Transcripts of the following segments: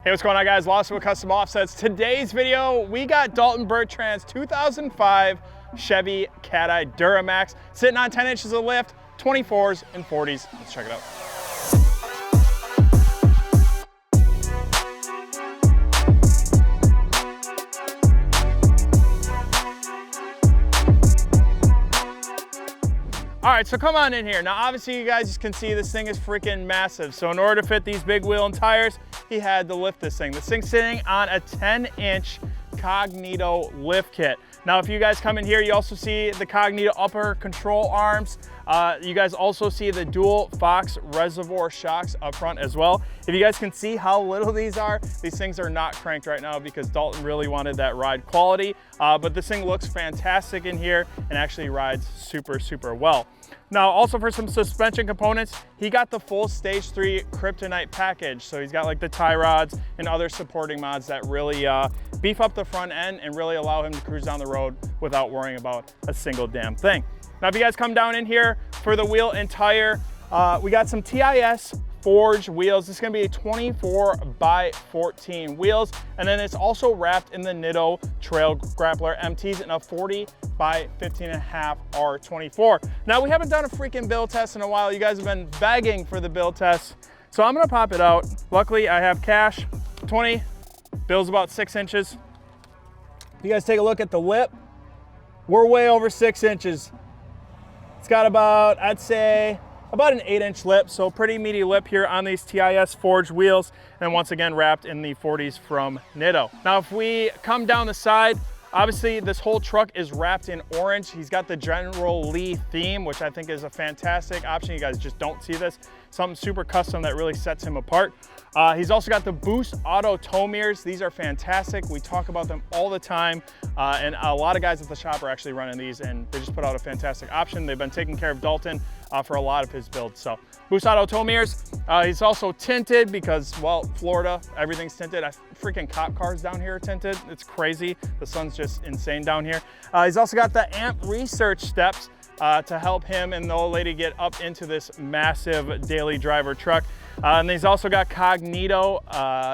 Hey, what's going on, guys? Lawson with Custom Offsets. Today's video, we got Dalton Bertrand's 2005 Chevy Cateye Duramax sitting on 10 inches of lift, 24s and 40s. Let's check it out. All right, so come on in here. Now, obviously, you guys can see this thing is freaking massive. So in order to fit these big wheel and tires, he had to lift this thing. This thing's sitting on a 10-inch Cognito lift kit. Now, if you guys come in here, you also see the Cognito upper control arms. You guys also see the dual Fox reservoir shocks up front as well. If you guys can see how little these things are not cranked right now because Dalton really wanted that ride quality. But this thing looks fantastic in here and actually rides super, super well. Now, also for some suspension components, he got the full Stage 3 Kryptonite package. So he's got like the tie rods and other supporting mods that really beef up the front end and really allow him to cruise down the road without worrying about a single damn thing. Now, if you guys come down in here for the wheel and tire, we got some TIS forged wheels. This is gonna be a 24x14 wheels. And then it's also wrapped in the Nitto Trail Grappler MTs in a 40x15.5 R24. Now, we haven't done a freaking build test in a while. You guys have been begging for the build test. So I'm gonna pop it out. Luckily, I have cash, 20, bill's about 6 inches. If you guys take a look at the lip, we're way over 6 inches. It's got about, I'd say, about an 8-inch lip, so pretty meaty lip here on these TIS forged wheels, and once again wrapped in the 40s from Nitto. Now, if we come down the side, obviously this whole truck is wrapped in orange. He's got the General Lee theme, which I think is a fantastic option. You guys just don't see this. Something super custom that really sets him apart. He's also got the Boost Auto tow mirrors. These are fantastic. We talk about them all the time, and a lot of guys at the shop are actually running these, and they just put out a fantastic option. They've been taking care of Dalton for a lot of his builds. So Boost Auto tow mirrors. He's also tinted because, well, Florida, everything's tinted. Freaking cop cars down here are tinted. It's crazy. The sun's just insane down here. He's also got the AMP research steps to help him and the old lady get up into this massive daily driver truck. And he's also got Cognito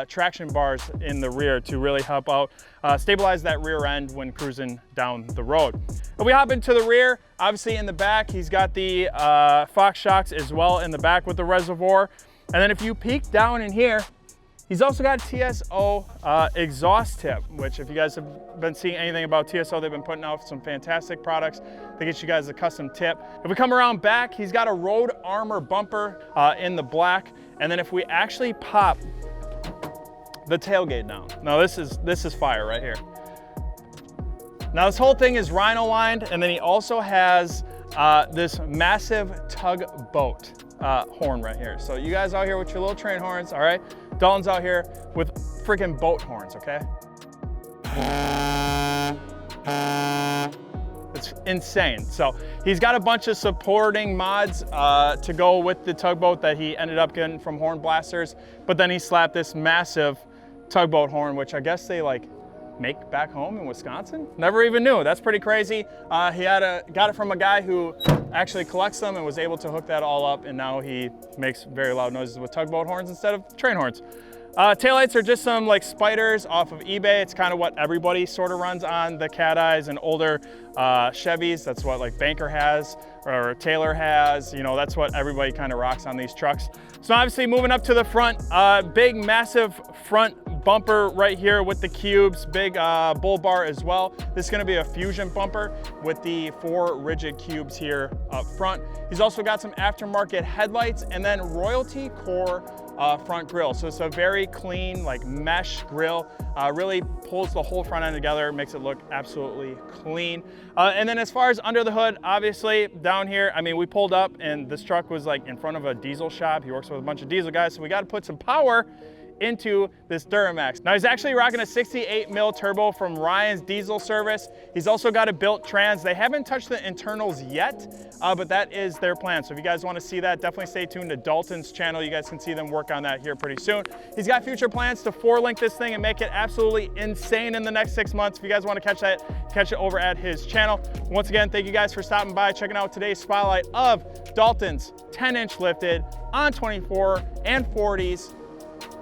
traction bars in the rear to really help out stabilize that rear end when cruising down the road. If we hop into the rear, obviously in the back, he's got the Fox shocks as well in the back with the reservoir. And then if you peek down in here, he's also got TSO exhaust tip, which if you guys have been seeing anything about TSO, they've been putting out some fantastic products to get you guys a custom tip. If we come around back, he's got a Road Armor bumper in the black. And then if we actually pop the tailgate down, now this is fire right here. Now this whole thing is rhino lined, and then he also has this massive tugboat horn right here. So you guys out here with your little train horns, all right? Dalton's out here with freaking boat horns, okay? It's insane. So he's got a bunch of supporting mods to go with the tugboat that he ended up getting from Horn Blasters, but then he slapped this massive tugboat horn, which I guess they like make back home in Wisconsin. Never even knew. That's pretty crazy. He got it from a guy who actually collects them and was able to hook that all up, and now he makes very loud noises with tugboat horns instead of train horns. Taillights are just some like spiders off of eBay. It's kind of what everybody sort of runs on the Cateyes and older Chevys. That's what like Banker has or Taylor has. You know, that's what everybody kind of rocks on these trucks. So obviously moving up to the front, big massive front bumper right here with the cubes, big bull bar as well. This is gonna be a fusion bumper with the 4 rigid cubes here up front. He's also got some aftermarket headlights and then Royalty Core front grille. So it's a very clean, like mesh grille, really pulls the whole front end together, makes it look absolutely clean. And then as far as under the hood, obviously down here, I mean, we pulled up and this truck was like in front of a diesel shop. He works with a bunch of diesel guys, so we got to put some power into this Duramax. Now he's actually rocking a 68 mil turbo from Ryan's Diesel Service. He's also got a built trans. They haven't touched the internals yet, but that is their plan. So if you guys want to see that, definitely stay tuned to Dalton's channel. You guys can see them work on that here pretty soon. He's got future plans to 4-link this thing and make it absolutely insane in the next 6 months. If you guys want to catch that, catch it over at his channel. Once again, thank you guys for stopping by, checking out today's spotlight of Dalton's 10-inch lifted on 24 and 40s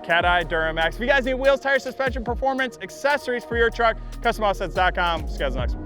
Cateye, Duramax. If you guys need wheels, tires, suspension, performance, accessories for your truck, CustomOffsets.com. See you guys next one.